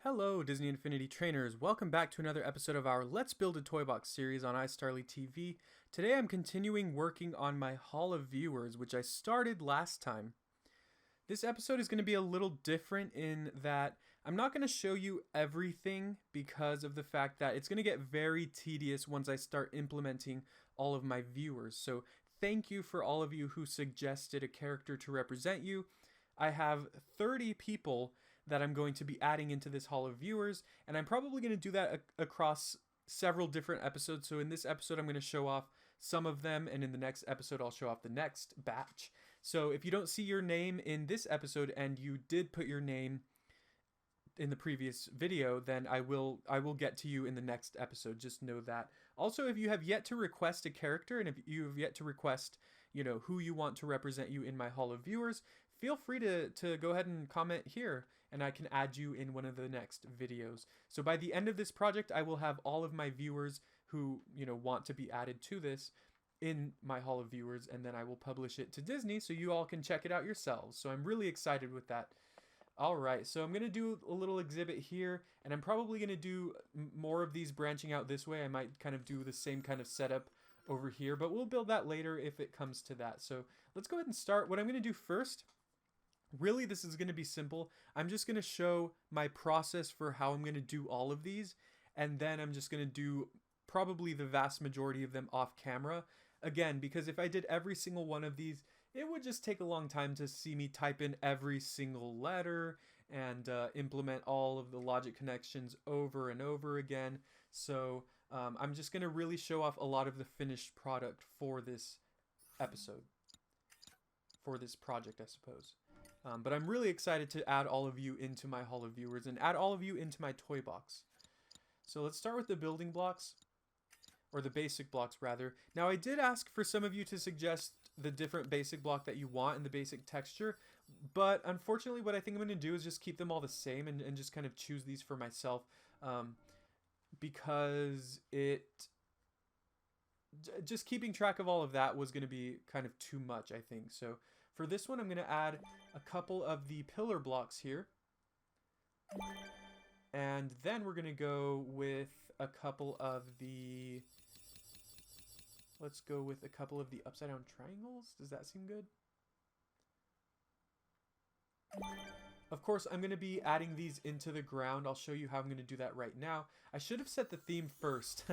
Hello, Disney Infinity Trainers. Welcome back to another episode of our Let's Build a Toy Box series on iStarlyTV. Today I'm continuing working on my Hall of Viewers, which I started last time. This episode is going to be a little different in that I'm not going to show you everything because of the fact that it's going to get very tedious once I start implementing all of my viewers. So thank you for all of you who suggested a character to represent you. I have 30 people that I'm going to be adding into this Hall of Viewers, and I'm probably going to do that across several different episodes. So in this episode, I'm going to show off some of them, and in the next episode, I'll show off the next batch. So if you don't see your name in this episode and you did put your name in the previous video, then I will get to you in the next episode. Just know that. Also, if you have yet to request a character, and if you have yet to request, who you want to represent you in my Hall of Viewers, feel free to go ahead and comment here, and I can add you in one of the next videos. So by the end of this project, I will have all of my viewers who, want to be added to this in my Hall of Viewers, and then I will publish it to Disney so you all can check it out yourselves. So I'm really excited with that. Alright, so I'm going to do a little exhibit here, and I'm probably going to do more of these branching out this way. I might kind of do the same kind of setup over here, but we'll build that later if it comes to that. So let's go ahead and start. What I'm going to do first, really this is going to be simple. I'm just going to show my process for how I'm going to do all of these, and then I'm just going to do probably the vast majority of them off camera. Again, because if I did every single one of these, it would just take a long time to see me type in every single letter and implement all of the logic connections over and over again. So I'm just going to really show off a lot of the finished product for this episode, for this project, I suppose. But I'm really excited to add all of you into my Hall of Viewers and add all of you into my toy box. So let's start with the building blocks. Or the basic blocks, rather. Now, I did ask for some of you to suggest the different basic block that you want and the basic texture, but unfortunately what I think I'm going to do is just keep them all the same and just kind of choose these for myself, because just keeping track of all of that was going to be kind of too much, I think. So for this one, I'm going to add a couple of the pillar blocks here. And then we're going to go with a couple of the... Let's go with a couple of the upside down triangles. Does that seem good? Of course, I'm going to be adding these into the ground. I'll show you how I'm going to do that right now. I should have set the theme first.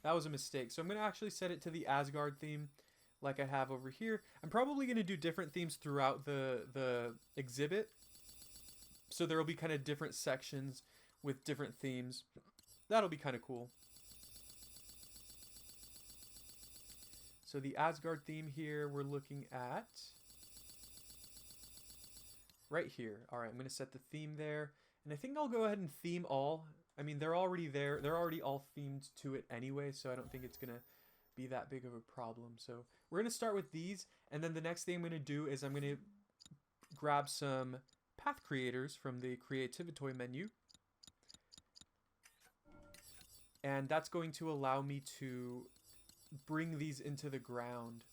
That was a mistake. So I'm going to actually set it to the Asgard theme like I have over here. I'm probably going to do different themes throughout the exhibit. So there will be kind of different sections with different themes. That'll be kind of cool. So the Asgard theme here, we're looking at right here. All right, I'm going to set the theme there. And I think I'll go ahead and theme all. I mean, they're already there. They're already all themed to it anyway, so I don't think it's going to be that big of a problem. So we're going to start with these. And then the next thing I'm going to do is I'm going to grab some path creators from the Creativitoy menu. And that's going to allow me to bring these into the ground.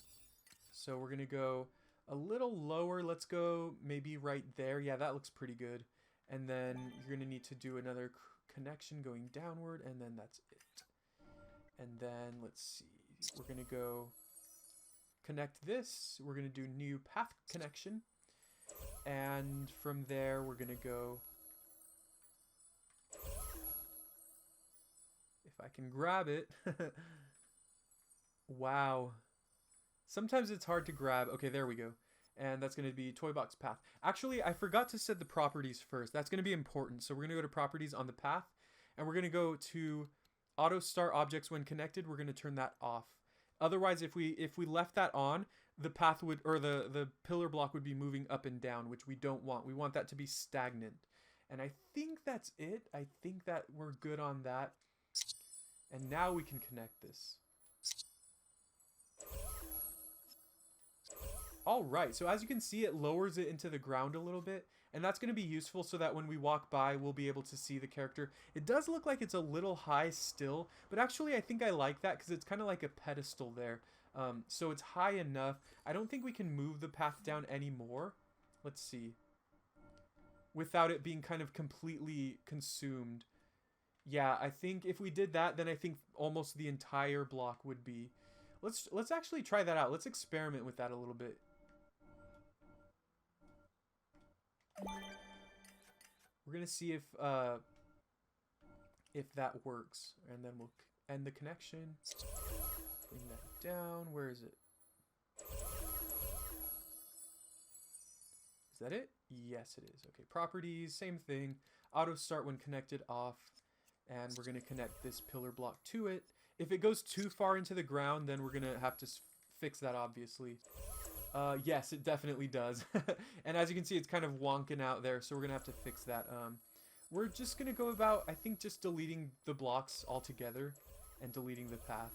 So we're going to go a little lower. Let's go maybe right there. Yeah, that looks pretty good. And then you're going to need to do another connection going downward, and then that's it. And then let's see. We're going to go connect this. We're going to do new path connection. And from there, we're going to go... If I can grab it. Wow. Sometimes it's hard to grab. Okay, there we go. And that's going to be toy box path. Actually, I forgot to set the properties first. That's going to be important. So we're going to go to properties on the path. And we're going to go to auto start objects when connected. We're going to turn that off. Otherwise, if we left that on, the path would, or the pillar block would be moving up and down, which we don't want. We want that to be stagnant. And I think that's it. I think that we're good on that. And now we can connect this. Alright, so as you can see, it lowers it into the ground a little bit. And that's going to be useful so that when we walk by, we'll be able to see the character. It does look like it's a little high still. But actually, I think I like that because it's kind of like a pedestal there. So it's high enough. I don't think we can move the path down anymore. Let's see. without it being kind of completely consumed. Yeah, I think if we did that, then I think almost the entire block would be. Let's actually try that out. Let's experiment with that a little bit. We're gonna see if that works, and then we'll end the connection. Bring that down. Where is it? Is that it? Yes, it is. Okay, properties, same thing. Auto start when connected, off. And we're going to connect this pillar block to it. If it goes too far into the ground, then we're going to have to fix that, obviously. Yes, it definitely does. And as you can see, it's kind of wonking out there, so we're going to have to fix that. We're just going to go about, I think, just deleting the blocks altogether and deleting the path.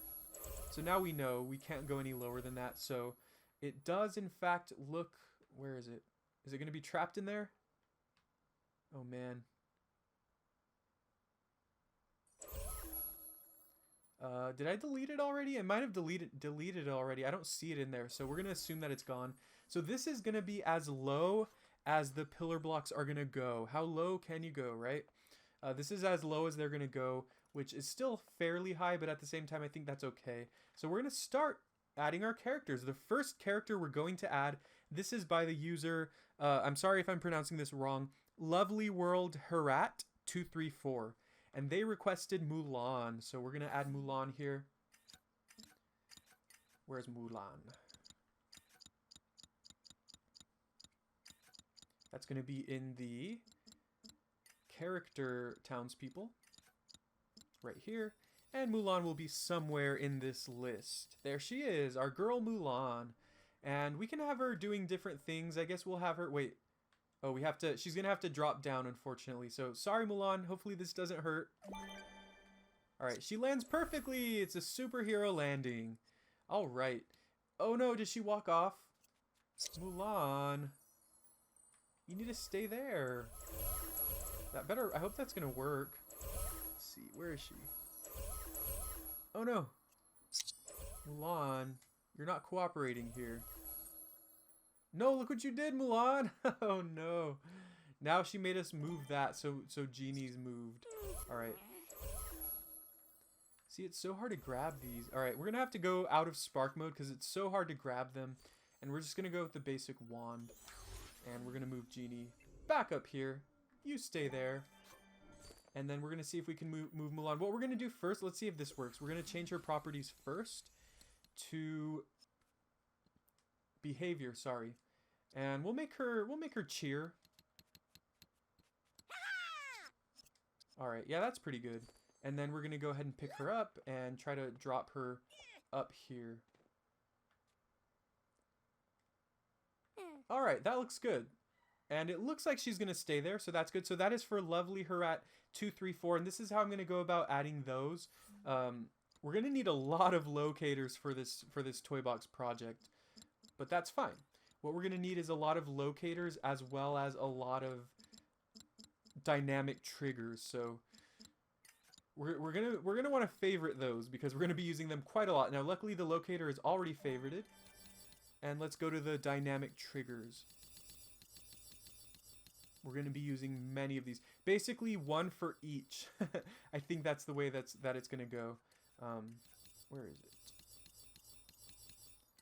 So now we know we can't go any lower than that. So it does, in fact, look... Where is it? Is it going to be trapped in there? Oh, man. Did I delete it already? I might have deleted it already. I don't see it in there, so we're going to assume that it's gone. So this is going to be as low as the pillar blocks are going to go. How low can you go, right? This is as low as they're going to go, which is still fairly high, but at the same time, I think that's okay. So we're going to start adding our characters. The first character we're going to add, this is by the user, I'm sorry if I'm pronouncing this wrong, Lovely World Herat 234. And they requested Mulan, so we're going to add Mulan here. Where's Mulan? That's going to be in the character townspeople, right here. And Mulan will be somewhere in this list. There she is, our girl Mulan. And we can have her doing different things. I guess we'll have her, wait. Oh, we have to, she's going to have to drop down, unfortunately. So, sorry, Mulan. Hopefully this doesn't hurt. Alright, she lands perfectly. It's a superhero landing. Alright. Oh, no, did she walk off? Mulan. You need to stay there. That better, I hope that's going to work. Let's see, where is she? Oh, no. Mulan, you're not cooperating here. No, look what you did, Mulan. Oh, no. Now she made us move that, so Genie's moved. All right. See, it's so hard to grab these. All right, we're going to have to go out of Spark mode because it's so hard to grab them. And we're just going to go with the basic wand. And we're going to move Genie back up here. You stay there. And then we're going to see if we can move Mulan. What we're going to do first, let's see if this works. We're going to change her properties first to behavior, sorry. And we'll make her cheer. All right, yeah, that's pretty good. And then we're going to go ahead and pick her up and try to drop her up here. All right, that looks good. And it looks like she's going to stay there, so that's good. So that is for Lovely Herat 234, and this is how I'm going to go about adding those. We're going to need a lot of locators for this toy box project, but that's fine. What we're going to need is a lot of locators as well as a lot of dynamic triggers. So we're gonna want to favorite those because we're going to be using them quite a lot. Now, luckily, the locator is already favorited. And let's go to the dynamic triggers. We're going to be using many of these. Basically, one for each. I think that's the way that it's going to go. Where is it?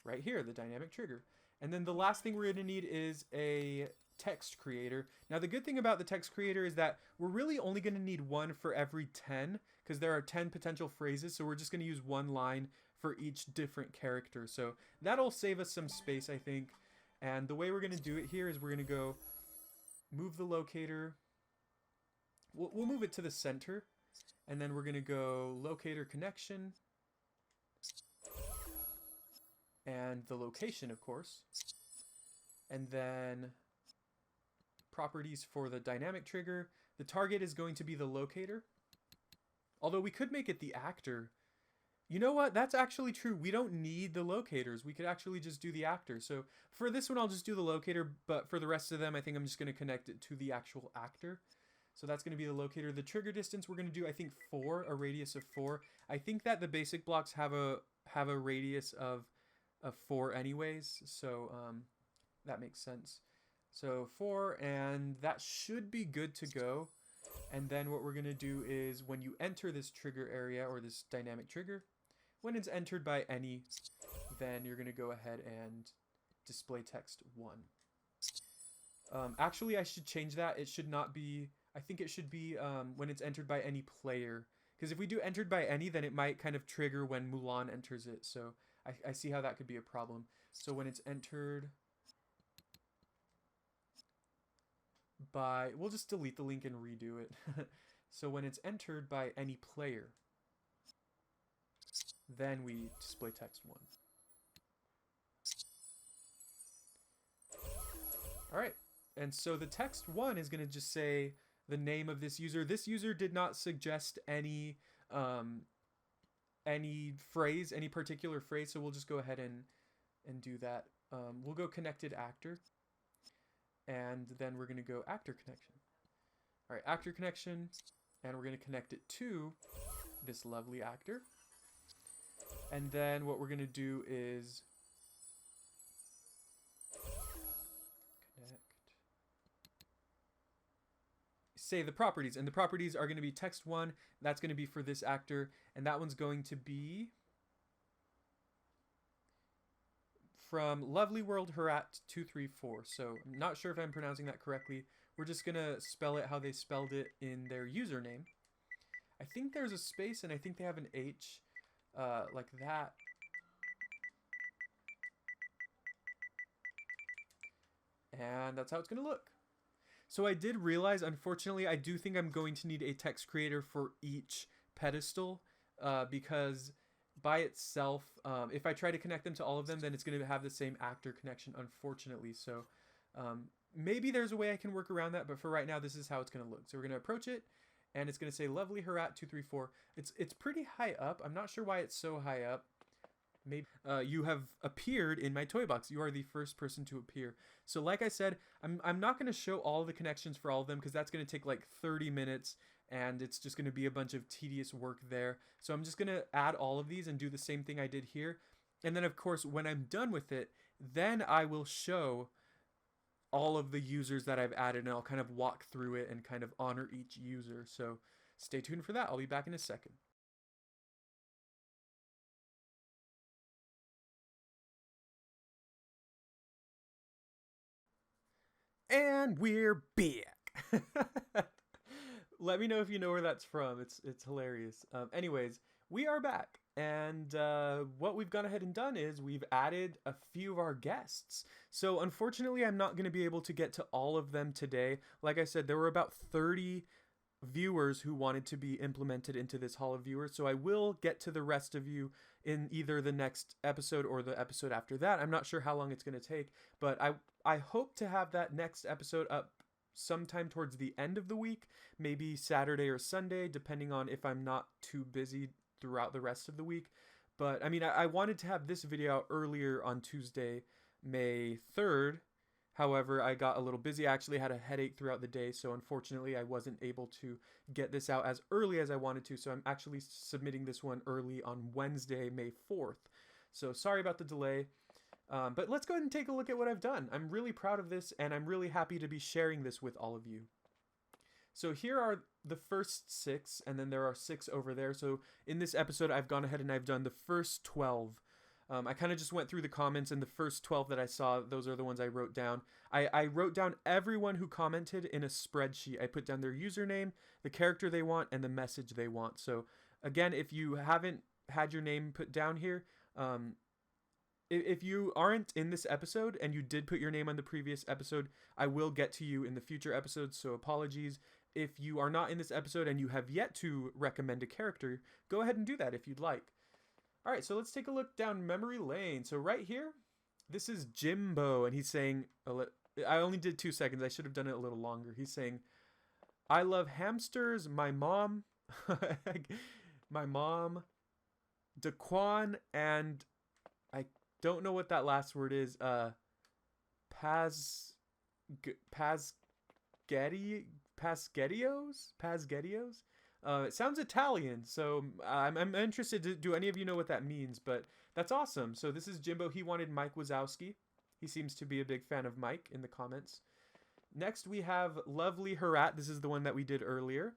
Right here, the dynamic trigger. And then the last thing we're going to need is a text creator. Now, the good thing about the text creator is that we're really only going to need one for every 10 because there are 10 potential phrases. So we're just going to use one line for each different character. So that'll save us some space, I think. And the way we're going to do it here is we're going to go move the locator. We'll move it to the center. And then we're going to go locator connection. And the location, of course. And then properties for the dynamic trigger. The target is going to be the locator. Although we could make it the actor. You know what? That's actually true. We don't need the locators. We could actually just do the actor. So for this one, I'll just do the locator. But for the rest of them, I think I'm just going to connect it to the actual actor. So that's going to be the locator. The trigger distance, we're going to do, I think, 4, a radius of 4. I think that the basic blocks have a radius of 4 anyways. So that makes sense. So 4, and that should be good to go. And then what we're going to do is when you enter this trigger area or this dynamic trigger, when it's entered by any, then you're going to go ahead and display text 1. Actually, I should change that. It should not be, I think it should be when it's entered by any player. Because if we do entered by any, then it might kind of trigger when Mulan enters it. So I see how that could be a problem. So when it's entered by, we'll just delete the link and redo it. So when it's entered by any player, then we display text 1. All right. And so the text 1 is going to just say the name of this user. This user did not suggest any phrase, any particular phrase. So we'll just go ahead and do that. We'll go connected actor. And then we're going to go actor connection. All right, actor connection. And we're going to connect it to this lovely actor. And then what we're going to do is connect. Say the properties. And the properties are going to be text 1. That's going to be for this actor. And that one's going to be from Lovely World Herat 234. So I'm not sure if I'm pronouncing that correctly. We're just going to spell it how they spelled it in their username. I think there's a space and I think they have an H like that. And that's how it's going to look. So I did realize, unfortunately, I do think I'm going to need a text creator for each pedestal because by itself, if I try to connect them to all of them, then it's going to have the same actor connection, unfortunately. So maybe there's a way I can work around that, but for right now, this is how it's going to look. So we're going to approach it, and it's going to say Lovely Herat 234. It's pretty high up. I'm not sure why it's so high up. Maybe you have appeared in my toy box. You are the first person to appear. So like I said, I'm not going to show all the connections for all of them because that's going to take like 30 minutes and it's just going to be a bunch of tedious work there. So I'm just going to add all of these and do the same thing I did here. And then of course, when I'm done with it, then I will show all of the users that I've added and I'll kind of walk through it and kind of honor each user. So stay tuned for that. I'll be back in a second. And we're back. Let me know if you know where that's from. It's hilarious. Anyways, we are back. And what we've gone ahead and done is we've added a few of our guests. So unfortunately, I'm not going to be able to get to all of them today. Like I said, there were about 30 viewers who wanted to be implemented into this Hall of Viewers. So I will get to the rest of you in either the next episode or the episode after that. I'm not sure how long it's going to take, but I hope to have that next episode up sometime towards the end of the week, maybe Saturday or Sunday, depending on if I'm not too busy throughout the rest of the week. But I mean, I wanted to have this video out earlier on Tuesday, May 3rd. However, I got a little busy. I actually had a headache throughout the day, so unfortunately I wasn't able to get this out as early as I wanted to. So I'm actually submitting this one early on Wednesday, May 4th. So sorry about the delay. But let's go ahead and take a look at what I've done. I'm really proud of this, and I'm really happy to be sharing this with all of you. So here are the first 6, and then there are 6 over there. So in this episode, I've gone ahead and I've done the first 12. I kind of just went through the comments, and the first 12 that I saw, those are the ones I wrote down. I wrote down everyone who commented in a spreadsheet. I put down their username, the character they want, and the message they want. So again, if you haven't had your name put down here, if you aren't in this episode and you did put your name on the previous episode, I will get to you in the future episodes, so apologies. If you are not in this episode and you have yet to recommend a character, go ahead and do that if you'd like. All right, so let's take a look down memory lane. So right here, this is Jimbo, and he's saying, I only did 2 seconds. I should have done it a little longer. He's saying, I love hamsters, my mom, Daquan, and I don't know what that last word is. Pasghettios? It sounds Italian, so I'm interested. Do any of you know what that means? But that's awesome. So this is Jimbo. He wanted Mike Wazowski. He seems to be a big fan of Mike in the comments. Next, we have Lovely Herat. This is the one that we did earlier.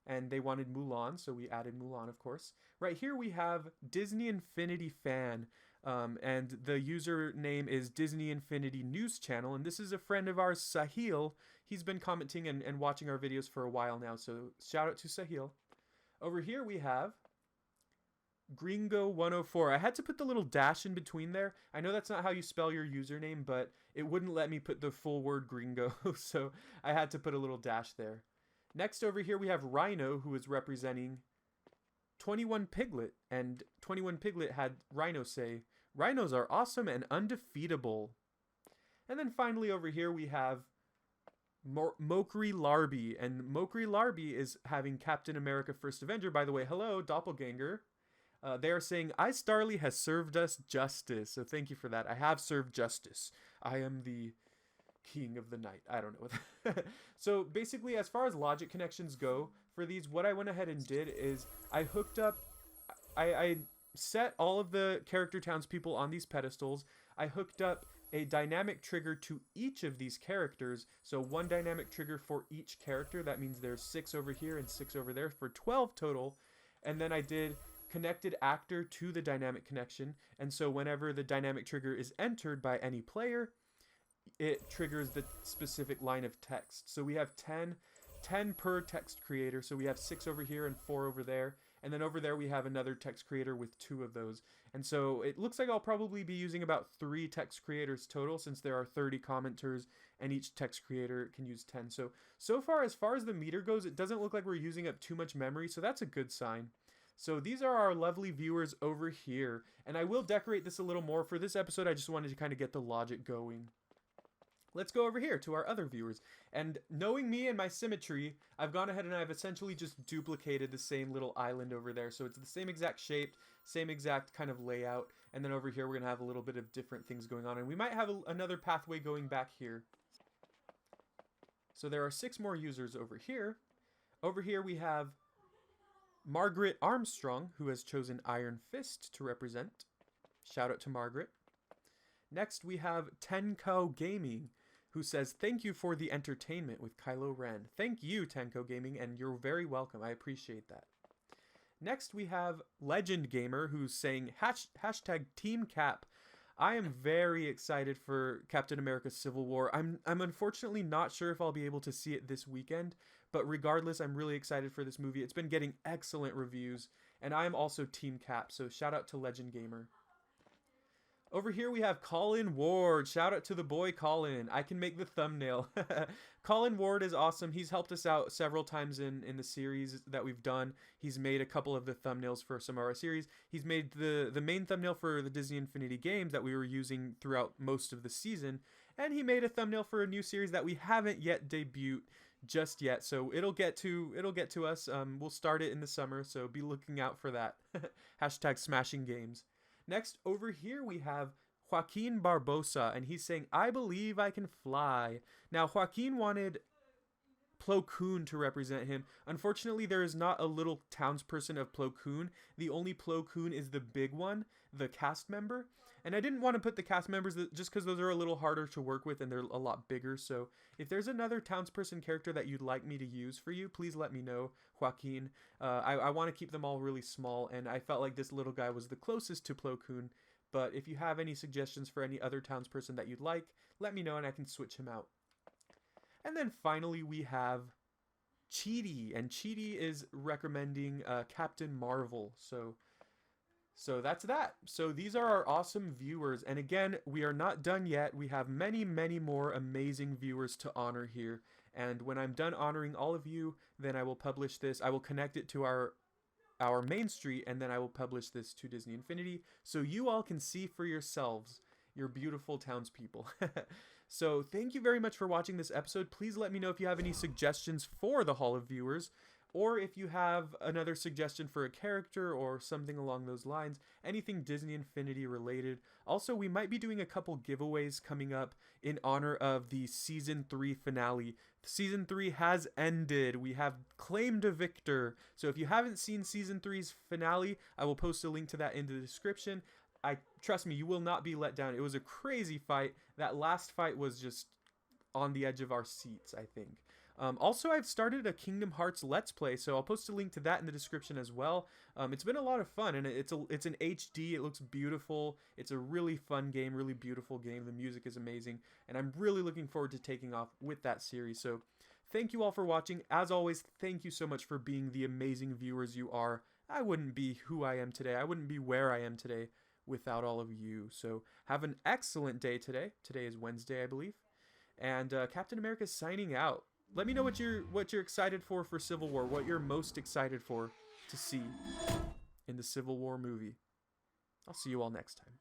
And they wanted Mulan, so we added Mulan, of course. Right here we have Disney Infinity Fan. And the username is Disney Infinity News Channel. And this is a friend of ours, Sahil. He's been commenting and watching our videos for a while now. So shout out to Sahil. Over here we have Gringo104. I had to put the little dash in between there. I know that's not how you spell your username, but it wouldn't let me put the full word Gringo, so I had to put a little dash there. Next over here we have Rhino, who is representing 21 Piglet, and 21 Piglet had Rhino say, "Rhinos are awesome and undefeatable." And then finally over here we have Mokri Larby, and Mokri Larby is having Captain America First Avenger. By the way, hello, doppelganger. They are saying, iStarly has served us justice. So thank you for that. I have served justice. I am the king of the night. I don't know. So basically, as far as logic connections go, for these, what I went ahead and did is I hooked up, I set all of the character townspeople on these pedestals. I hooked up a dynamic trigger to each of these characters. So one dynamic trigger for each character. That means there's 6 over here and 6 over there for 12 total. And then I did connected actor to the dynamic connection, and so whenever the dynamic trigger is entered by any player, it triggers the specific line of text. So we have 10 per text creator, so we have 6 over here and 4 over there, and then over there we have another text creator with 2 of those. And so it looks like I'll probably be using about 3 text creators total, since there are 30 commenters and each text creator can use 10. So far as the meter goes, it doesn't look like we're using up too much memory, so that's a good sign. So these are our lovely viewers over here, and I will decorate this a little more. For this episode, I just wanted to kind of get the logic going. Let's go over here to our other viewers, and knowing me and my symmetry, I've gone ahead and I've essentially just duplicated the same little island over there. So it's the same exact shape, same exact kind of layout, and then over here we're going to have a little bit of different things going on, and we might have another pathway going back here. So there are 6 more users over here. Over here we have Margaret Armstrong, who has chosen Iron Fist to represent. Shout out to Margaret. Next, we have Tenko Gaming, who says, "Thank you for the entertainment with Kylo Ren." Thank you, Tenko Gaming, and you're very welcome. I appreciate that. Next, we have Legend Gamer, who's saying, hashtag Team Cap. I am very excited for Captain America Civil War. I'm unfortunately not sure if I'll be able to see it this weekend, but regardless, I'm really excited for this movie. It's been getting excellent reviews, and I am also Team Cap, so shout out to Legend Gamer. Over here we have Colin Ward. Shout out to the boy Colin. I can make the thumbnail. Colin Ward is awesome. He's helped us out several times in the series that we've done. He's made a couple of the thumbnails for some of our series. He's made the main thumbnail for the Disney Infinity games that we were using throughout most of the season. And he made a thumbnail for a new series that we haven't yet debuted just yet. So it'll get to us. We'll start it in the summer, so be looking out for that. Hashtag smashing games. Next, over here we have Joaquin Barbosa, and he's saying, "I believe I can fly." Now, Joaquin wanted Plo Koon to represent him. Unfortunately, there is not a little townsperson of Plo Koon. The only Plo Koon is the big one, the cast member. And I didn't want to put the cast members just because those are a little harder to work with and they're a lot bigger. So if there's another townsperson character that you'd like me to use for you, please let me know, Joaquin. I want to keep them all really small, and I felt like this little guy was the closest to Plo Koon. But if you have any suggestions for any other townsperson that you'd like, let me know and I can switch him out. And then finally we have Cheaty, and Cheaty is recommending Captain Marvel. So that's that. So these are our awesome viewers, and again, we are not done yet. We have many, many more amazing viewers to honor here, and when I'm done honoring all of you, then I will publish this. I will connect it to our main street, and then I will publish this to Disney Infinity, so you all can see for yourselves, your beautiful townspeople. So thank you very much for watching this episode. Please let me know if you have any suggestions for the Hall of Viewers, or if you have another suggestion for a character or something along those lines, anything Disney Infinity related. Also, we might be doing a couple giveaways coming up in honor of the Season 3 finale. Season 3 has ended. We have claimed a victor. So if you haven't seen Season 3's finale, I will post a link to that in the description. Trust me, you will not be let down. It was a crazy fight. That last fight was just on the edge of our seats, I think. Also, I've started a Kingdom Hearts Let's Play, so I'll post a link to that in the description as well. It's been a lot of fun, and it's an HD. It looks beautiful. It's a really fun game, really beautiful game. The music is amazing, and I'm really looking forward to taking off with that series. So thank you all for watching. As always, thank you so much for being the amazing viewers you are. I wouldn't be who I am today. I wouldn't be where I am today without all of you. So have an excellent day today. Today is Wednesday, I believe. And Captain America's signing out. Let me know what you're excited for Civil War. What you're most excited for to see in the Civil War movie. I'll see you all next time.